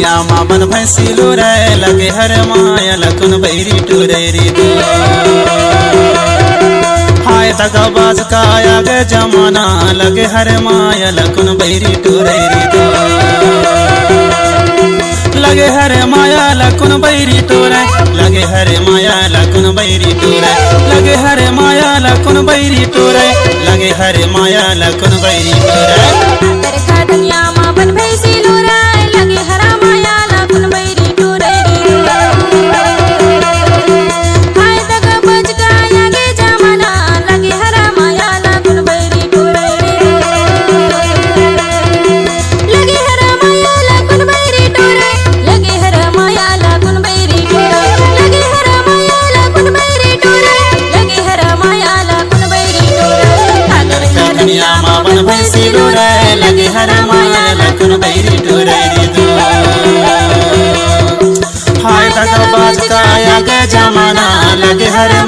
धनिया मामन भैंसी लोरे लगे हर माया लखन बैरी टुरेरी दो। हाय दगाबाज का आगे जमाना लगे हर माया लखन बैरी टुरेरी दो। लगे हरे माया लखन बैरी टोरे लगे हरे माया लखन बैरी टोरे लगे हरे माया लखन बैरी टोरे लगे हरे माया लखन बैरी टोरे। तरखा धनिया मामन भैंसी लोरे लगे हरा माया लखन बैरी टोरे। हाय दगाबाज का आगे जमाना लगे हरा माया लखन बैरी टोरे। लगे हरा माया लखन बैरी टोरे लगे हरा माया लखन बैरी टोरे लगे हरा माया लखन बैरी टोरे लगे हरा माया लखन बैरी टोरे। तरखा धनिया मामन भैंसी लोरे लगे हरे माया लखन बैरी टोरेरी दो। हाय दगाबाज का आगे जमाना लगे हरे